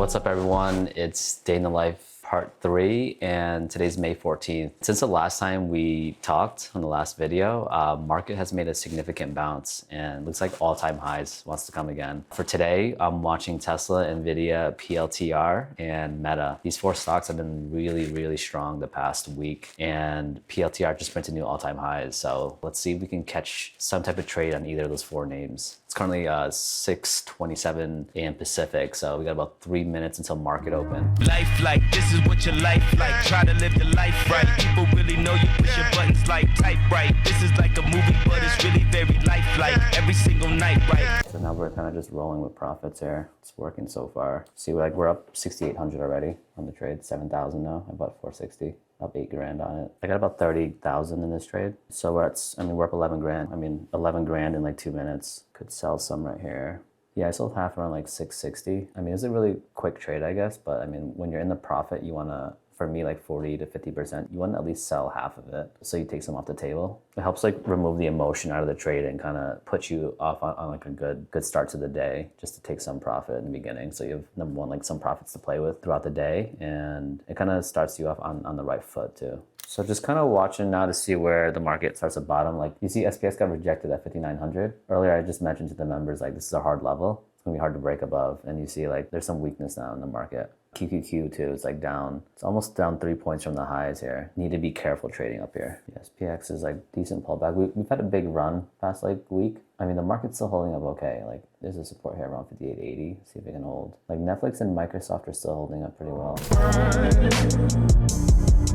What's up everyone? It's Day in the Life part 3 and today's May 14th. Since the last time we talked on the last video, market has made a significant bounce and looks like all-time highs wants to come again. For today, I'm watching Tesla, Nvidia, PLTR, and Meta. These 4 stocks have been really strong the past week, and PLTR just printed new all-time highs. So let's see if we can catch some type of trade on either of those 4 names. It's currently 6:27 a.m. Pacific, so we got about 3 minutes until market open. Life like this is what your life like. Try to live the life right. People really know you push your buttons like type right. This is like a movie, but it's really very lifelike. Every single night, right? So now we're kind of just rolling with profits here. It's working so far. See, we're up 6,800 already on the trade. 7,000 now. I bought 460. Up 8 grand on it. I got about 30,000 in this trade. So we're up 11 grand. 11 grand in like 2 minutes. Could sell some right here. Yeah, I sold half around like 660. It's a really quick trade, I guess. But when you're in the profit, you want to, for me, like 40 to 50%, you want to at least sell half of it so you take some off the table. It helps like remove the emotion out of the trade and kind of put you off on like a good start to the day, just to take some profit in the beginning. So you have, number one, like some profits to play with throughout the day, and it kind of starts you off on the right foot too. So just kind of watching now to see where the market starts at bottom. Like you see SPX got rejected at 5,900. Earlier I just mentioned to the members, like this is a hard level. It's gonna be hard to break above. And you see like there's some weakness now in the market. QQQ too, it's like down. It's almost down 3 points from the highs here. Need to be careful trading up here. The SPX is like decent pullback. We've had a big run past like week. The market's still holding up okay. Like there's a support here around 58.80. See if it can hold. Like Netflix and Microsoft are still holding up pretty well.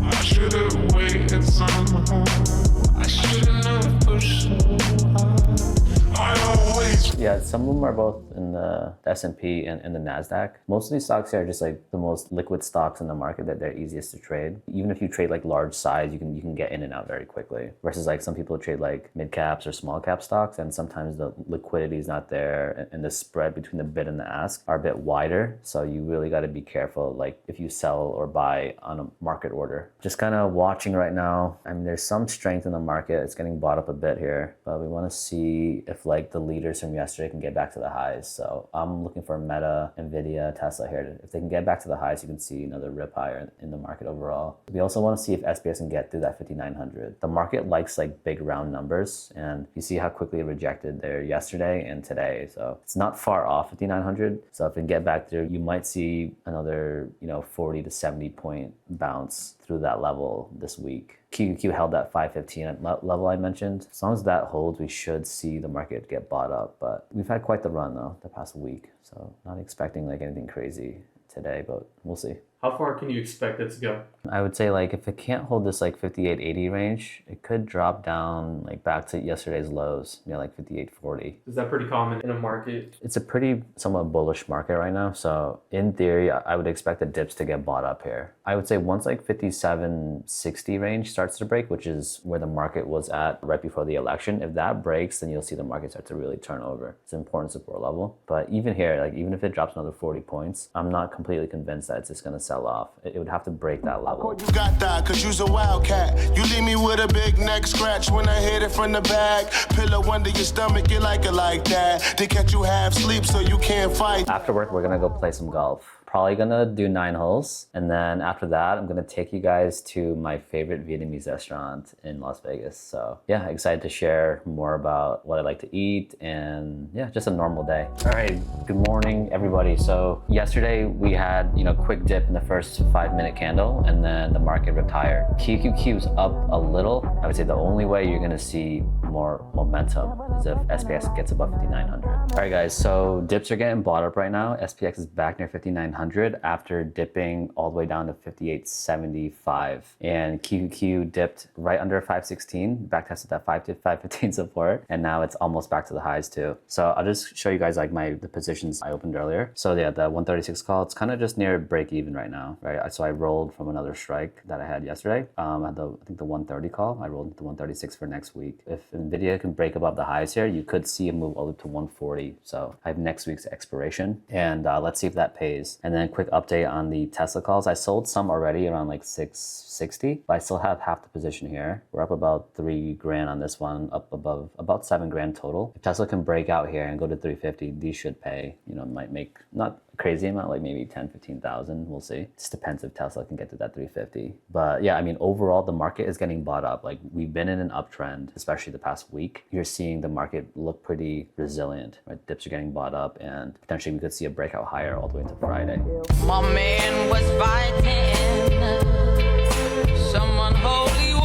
I should've waited somehow. I shouldn't have pushed so hard. Yeah, some of them are both in the S&P and the NASDAQ. Most of these stocks here are just like the most liquid stocks in the market that they're easiest to trade. Even if you trade like large size, you can get in and out very quickly. Versus like some people trade like mid caps or small cap stocks, and sometimes the liquidity is not there and the spread between the bid and the ask are a bit wider. So you really got to be careful like if you sell or buy on a market order. Just kind of watching right now. There's some strength in the market. It's getting bought up a bit here, but we want to see if like the leaders from yesterday can get back to the highs. So I'm looking for Meta, Nvidia, Tesla here. If they can get back to the highs, you can see another rip higher in the market overall. We also want to see if SPX can get through that 5,900. The market likes like big round numbers, and you see how quickly it rejected there yesterday and today. So it's not far off 5,900. So if it can get back through, you might see another 40 to 70 point bounce through that level this week. QQQ held that 515 level I mentioned. As long as that holds, we should see the market get bought up. But we've had quite the run though the past week, so not expecting like anything crazy today, but we'll see. How far can you expect it to go? I would say like if it can't hold this like 58.80 range, it could drop down like back to yesterday's lows, like 58.40. Is that pretty common in a market? It's a pretty somewhat bullish market right now. So in theory, I would expect the dips to get bought up here. I would say once like 57.60 range starts to break, which is where the market was at right before the election, if that breaks, then you'll see the market start to really turn over. It's an important support level. But even here, like even if it drops another 40 points, I'm not completely convinced that it's just going to sell off. It would have to break that level. You got that, cause you's a wildcat. You leave me with a big neck scratch when I hit it from the back. Pillow under your stomach, you like it like that. To catch you half sleep so you can't fight. After work, we're gonna go play some golf. Probably gonna do 9 holes. And then after that, I'm gonna take you guys to my favorite Vietnamese restaurant in Las Vegas. So yeah, excited to share more about what I like to eat and yeah, just a normal day. All right, good morning, everybody. So yesterday we had, quick dip in the first 5-minute candle, and then the market ripped higher. QQQ's up a little. I would say the only way you're gonna see more momentum is if SPX gets above 5,900. All right, guys, so dips are getting bought up right now. SPX is back near 5,900 after dipping all the way down to 58.75. And QQQ dipped right under 516, back tested that 515 support, and now it's almost back to the highs too. So I'll just show you guys like the positions I opened earlier. So yeah, the 136 call, it's kind of just near break even right now, right? So I rolled from another strike that I had yesterday. I had I think the 130 call. I rolled into 136 for next week. If Nvidia can break above the highs here, you could see a move all the way to 140. So I have next week's expiration, and let's see if that pays. And then quick update on the Tesla calls. I sold some already around like 660, but I still have half the position here. We're up about 3 grand on this one, up above about 7 grand total. If Tesla can break out here and go to 350, these should pay. Might make not crazy amount, like maybe 10, 15,000. We'll see. It just depends if Tesla can get to that 350. But yeah, I mean, overall, the market is getting bought up. Like we've been in an uptrend, especially the past week. You're seeing the market look pretty resilient, right? Dips are getting bought up and potentially we could see a breakout higher all the way into Friday. My man was fighting someone holy war.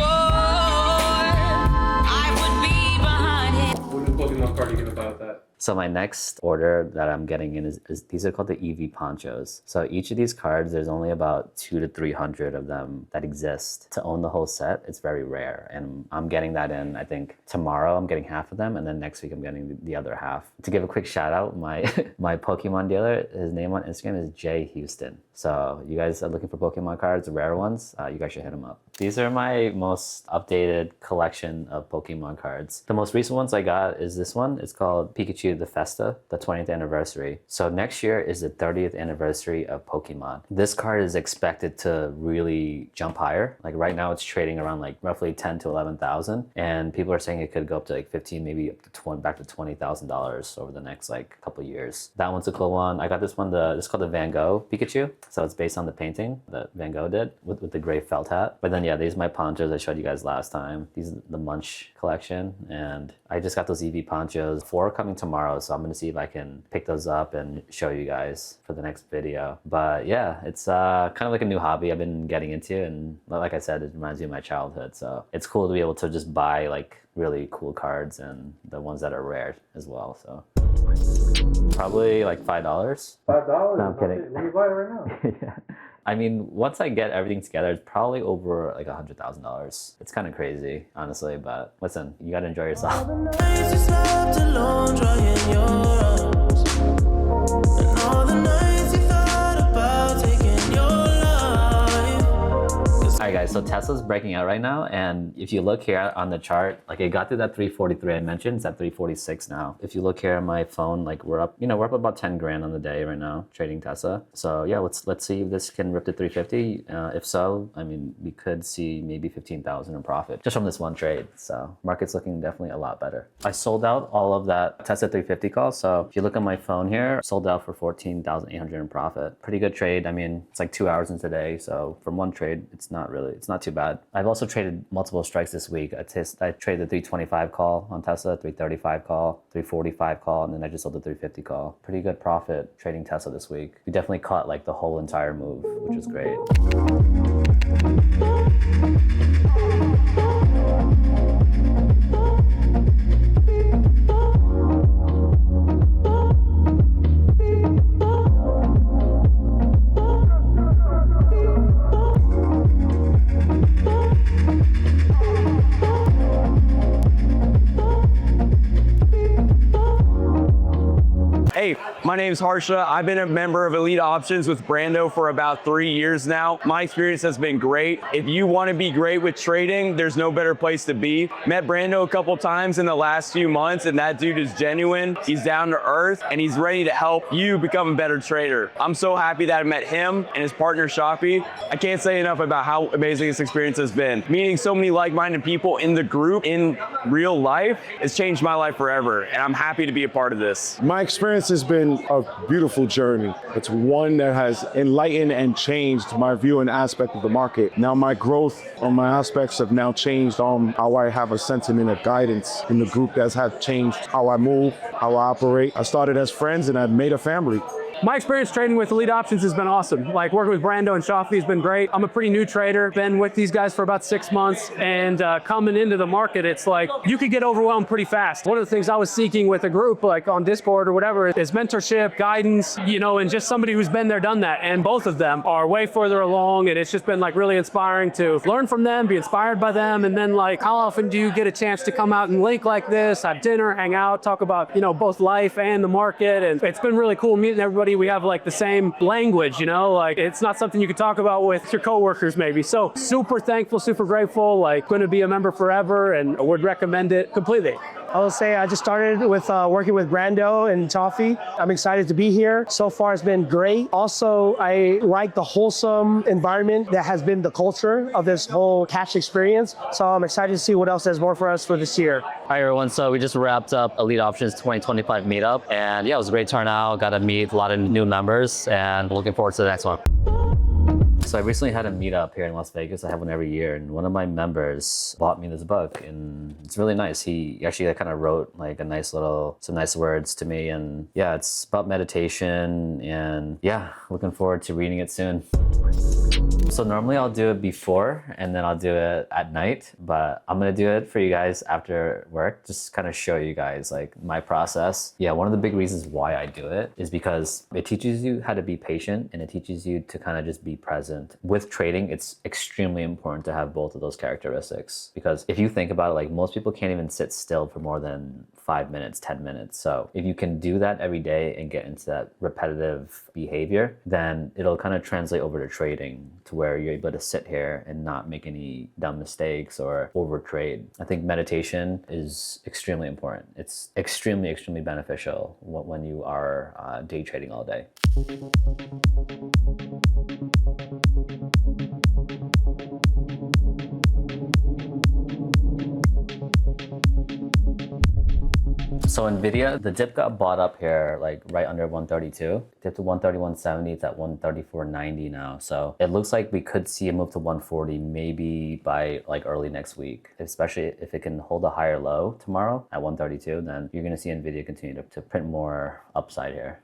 I would be behind him. What new Pokemon card are you gonna buy with that? So my next order that I'm getting in is these are called the EV ponchos. So each of these cards, there's only about 200 to 300 of them that exist. To own the whole set, it's very rare. And I'm getting that in, I think tomorrow I'm getting half of them, and then next week I'm getting the other half. To give a quick shout out, my Pokemon dealer, his name on Instagram is Jay Houston. So you guys are looking for Pokemon cards, rare ones, you guys should hit him up. These are my most updated collection of Pokemon cards. The most recent ones I got is this one. It's called Pikachu the Festa, the 20th anniversary. So next year is the 30th anniversary of Pokemon. This card is expected to really jump higher. Like right now it's trading around like roughly 10 to 11,000. And people are saying it could go up to like 15, maybe up to 20, back to $20,000 over the next like couple years. That one's a cool one. I got this one, it's called the Van Gogh Pikachu. So it's based on the painting that Van Gogh did with the gray felt hat. But then yeah, these are my ponchos I showed you guys last time. These are the Munch collection. And I just got those EV ponchos. 4 coming tomorrow. So I'm gonna see if I can pick those up and show you guys for the next video. But yeah, it's kind of like a new hobby I've been getting into. And like I said, it reminds me of my childhood. So it's cool to be able to just buy like really cool cards and the ones that are rare as well. So probably like $5. $5? No, I'm kidding. Let me buy it right now. Yeah. I mean, once I get everything together, it's probably over like $100,000. It's kind of crazy, honestly, but listen, you gotta enjoy yourself. All right, guys, so Tesla's breaking out right now, and if you look here on the chart, like it got to that 343 I mentioned, it's at 346 now. If you look here on my phone, like we're up about 10 grand on the day right now trading Tesla. So yeah, let's see if this can rip to 350. If so, I mean, we could see maybe 15,000 in profit just from this one trade. So market's looking definitely a lot better. I sold out all of that Tesla 350 call. So if you look on my phone here, sold out for 14,800 in profit. Pretty good trade. I mean, it's like 2 hours in today. So from one trade, it's not too bad. I've also traded multiple strikes this week. I traded the 325 call on Tesla, 335 call, 345 call, and then I just sold the 350 call. Pretty good profit trading Tesla this week. We definitely caught like the whole entire move, which was great. Hey, my name's Harsha. I've been a member of Elite Options with Brando for about 3 years now. My experience has been great. If you want to be great with trading, there's no better place to be. Met Brando a couple times in the last few months, and that dude is genuine. He's down to earth, and he's ready to help you become a better trader. I'm so happy that I met him and his partner, Shoppy. I can't say enough about how amazing this experience has been. Meeting so many like-minded people in the group in real life has changed my life forever, and I'm happy to be a part of this. My experience has been a beautiful journey. It's one that has enlightened and changed my view and aspect of the market. Now my growth on my aspects have now changed on how I have a sentiment of guidance in the group that has changed how I move, how I operate. I started as friends and I've made a family. My experience trading with Elite Options has been awesome. Like working with Brando and Shoffey has been great. I'm a pretty new trader, been with these guys for about 6 months, and coming into the market, it's like you could get overwhelmed pretty fast. One of the things I was seeking with a group like on Discord or whatever is mentorship, guidance, you know, and just somebody who's been there, done that. And both of them are way further along, and it's just been like really inspiring to learn from them, be inspired by them. And then like, how often do you get a chance to come out and link like this, have dinner, hang out, talk about, you know, both life and the market? And it's been really cool meeting everybody. We have like the same language, you know, like it's not something you could talk about with your coworkers maybe. So super thankful, super grateful, like going to be a member forever and would recommend it completely. I will say I just started with working with Brando and Toffee. I'm excited to be here. So far, it's been great. Also, I like the wholesome environment that has been the culture of this whole catch experience. So I'm excited to see what else has more for us for this year. Hi everyone, so we just wrapped up Elite Options 2025 meetup, and yeah, it was a great turnout. Got to meet a lot of new members, and looking forward to the next one. So I recently had a meetup here in Las Vegas. I have one every year, and one of my members bought me this book, and it's really nice. He actually kind of wrote like some nice words to me, and yeah, it's about meditation, and yeah, looking forward to reading it soon. So normally I'll do it before and then I'll do it at night, but I'm gonna do it for you guys after work, just kind of show you guys like my process. Yeah, one of the big reasons why I do it is because it teaches you how to be patient and it teaches you to kind of just be present. With trading, it's extremely important to have both of those characteristics, because if you think about it, like most people can't even sit still for more than 5 minutes, 10 minutes. So if you can do that every day and get into that repetitive behavior, then it'll kind of translate over to trading, to where you're able to sit here and not make any dumb mistakes or over trade. I think meditation is extremely important. It's extremely, extremely beneficial when you are day trading all day. So Nvidia, the dip got bought up here like right under 132. Dipped to 131.70, it's at 134.90 now. So it looks like we could see a move to 140 maybe by like early next week, especially if it can hold a higher low tomorrow at 132, then you're gonna see Nvidia continue to print more upside here.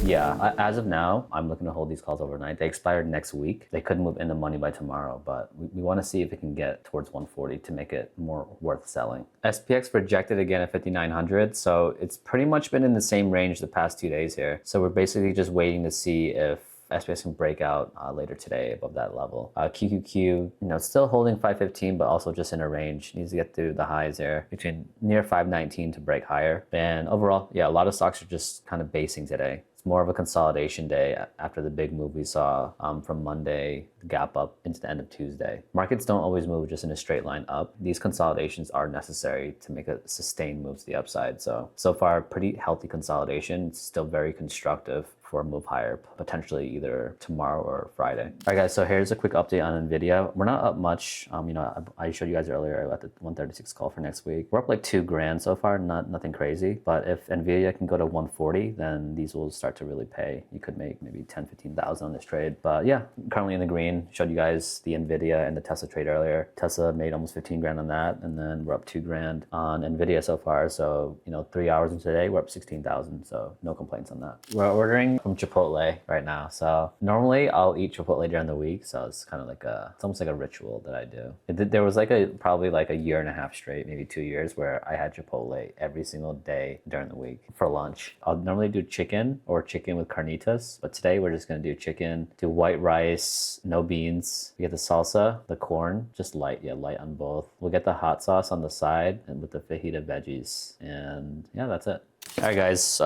Yeah, as of now, I'm looking to hold these calls overnight. They expired next week. They could move into money by tomorrow, but we want to see if it can get towards 140 to make it more worth selling. SPX rejected again at 5,900, so it's pretty much been in the same range the past 2 days here. So we're basically just waiting to see if SPX can break out later today above that level. QQQ, still holding 515, but also just in a range. Needs to get through the highs there between near 519 to break higher. And overall, yeah, a lot of stocks are just kind of basing today. It's more of a consolidation day after the big move we saw from Monday, gap up into the end of Tuesday. Markets don't always move just in a straight line up. These consolidations are necessary to make a sustained move to the upside. So far, pretty healthy consolidation. It's still very constructive for a move higher, potentially either tomorrow or Friday. All right, guys, so here's a quick update on Nvidia. We're not up much. I showed you guys earlier at the 136 call for next week. We're up like $2,000 so far, nothing crazy. But if Nvidia can go to 140, then these will start to really pay. You could make maybe 10, 15,000 on this trade. But yeah, currently in the green. Showed you guys the Nvidia and the Tesla trade earlier. Tesla made almost 15 grand on that, and then we're up 2 grand on Nvidia so far. So 3 hours into today, we're up 16,000. So no complaints on that. We're ordering from Chipotle right now. So normally I'll eat Chipotle during the week. So it's kind of it's almost like a ritual that I do. There was probably like a year and a half straight, maybe 2 years, where I had Chipotle every single day during the week for lunch. I'll normally do chicken or chicken with carnitas, but today we're just gonna do chicken, do white rice, no beans. We get the salsa, the corn, just light on both. We'll get the hot sauce on the side and with the fajita veggies. And yeah, that's it. All right, guys,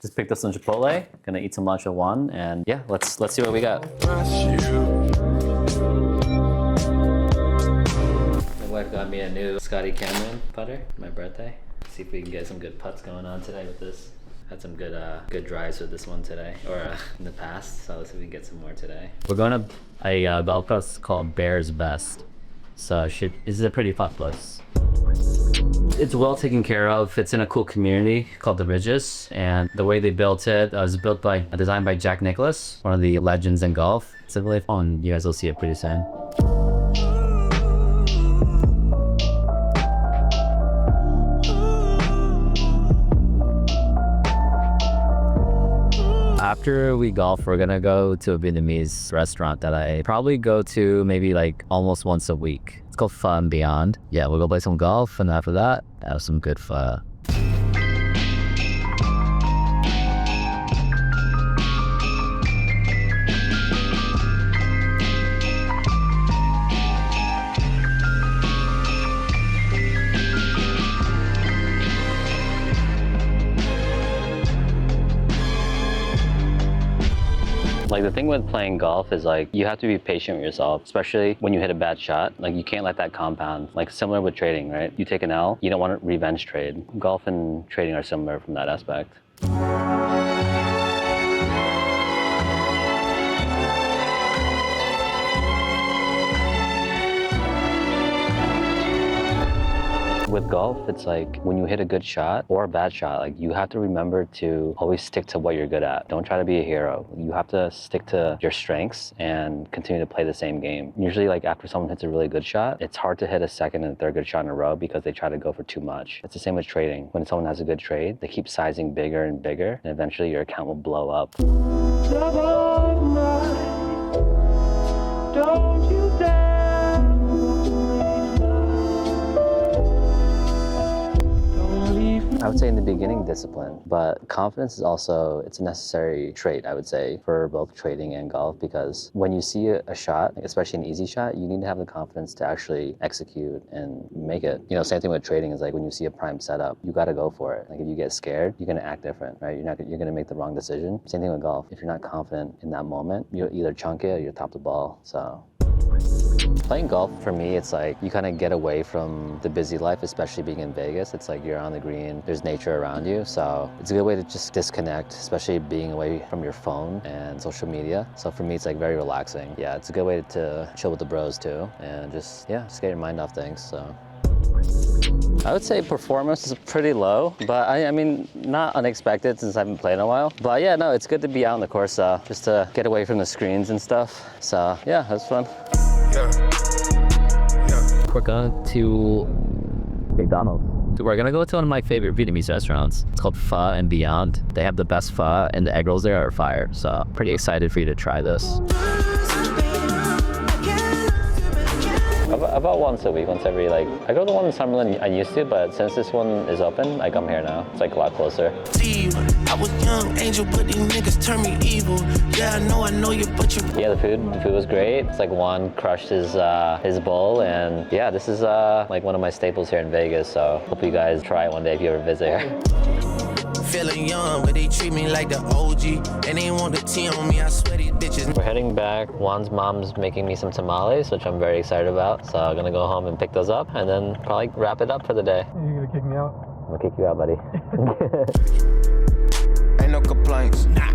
just picked up some Chipotle. Gonna eat some lunch at 1, and yeah, let's see what we got. My wife got me a new Scotty Cameron putter for my birthday. See if we can get some good putts going on today with this. Had some good drives with this one today, or in the past, so let's see if we can get some more today. We're going to a golf course called Bear's Best. So this is a pretty fun place. It's well taken care of. It's in a cool community called The Ridges, and the way they built it was designed by Jack Nicklaus, one of the legends in golf. It's really fun. You guys will see it pretty soon. After we golf, we're gonna go to a Vietnamese restaurant that I probably go to maybe like almost once a week. It's called Pho and Beyond. Yeah, we'll go play some golf, and after that, have some good pho. Like the thing with playing golf is like you have to be patient with yourself, especially when you hit a bad shot. Like you can't let that compound. Like similar with trading, right? You take an L, you don't want to revenge trade. Golf and trading are similar from that aspect. With golf, it's like when you hit a good shot or a bad shot, like you have to remember to always stick to what you're good at. Don't try to be a hero. You have to stick to your strengths and continue to play the same game. Usually like after someone hits a really good shot, it's hard to hit a second and third good shot in a row because they try to go for too much. It's the same with trading. When someone has a good trade, they keep sizing bigger and bigger, and eventually your account will blow up. Don't you dare. I would say in the beginning, discipline, but confidence is also, it's a necessary trait, I would say, for both trading and golf, because when you see a shot, especially an easy shot, you need to have the confidence to actually execute and make it. You know, same thing with trading is like when you see a prime setup, you got to go for it. Like if you get scared, you're going to act different, right? You're going to make the wrong decision. Same thing with golf. If you're not confident in that moment, you'll either chunk it or you'll top the ball. So playing golf for me, it's like you kind of get away from the busy life, especially being in Vegas. It's like you're on the green, there's nature around you. So it's a good way to just disconnect, especially being away from your phone and social media. So for me, it's like very relaxing. Yeah, it's a good way to chill with the bros too. And just get your mind off things, so. I would say performance is pretty low, but I mean, not unexpected since I haven't played in a while. But yeah, no, it's good to be out on the course just to get away from the screens and stuff. So yeah, that's fun. We're going to McDonald's. We're gonna go to one of my favorite Vietnamese restaurants. It's called Pho and Beyond. They have the best pho and the egg rolls there are fire. So pretty excited for you to try this. About once a week, once every I go to the one in Summerlin I used to, but since this one is open, I come here now. It's like a lot closer. I was young angel, but these niggas turn me evil. Yeah, I know you, but you. Yeah, the food was great. It's like Juan crushed his bowl, and yeah, this is like one of my staples here in Vegas. So hope you guys try it one day if you ever visit here. Feeling young, but they treat me like the OG. And they want the tea on me, I swear these bitches. We're heading back. Juan's mom's making me some tamales, which I'm very excited about. So I'm gonna go home and pick those up and then probably wrap it up for the day. You're gonna kick me out? I'm gonna kick you out, buddy. Ain't no complaints. Nah.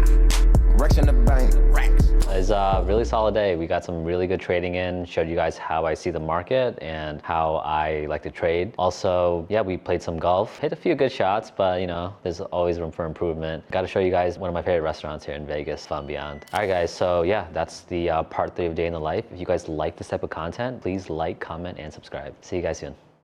Racks in the bank. Racks. It's a really solid day. We got some really good trading in, showed you guys how I see the market and how I like to trade. Also, yeah, we played some golf. Hit a few good shots, but you know, there's always room for improvement. Got to show you guys one of my favorite restaurants here in Vegas, Pho and Beyond. All right, guys, so yeah, that's the part 3 of Day in the Life. If you guys like this type of content, please like, comment, and subscribe. See you guys soon.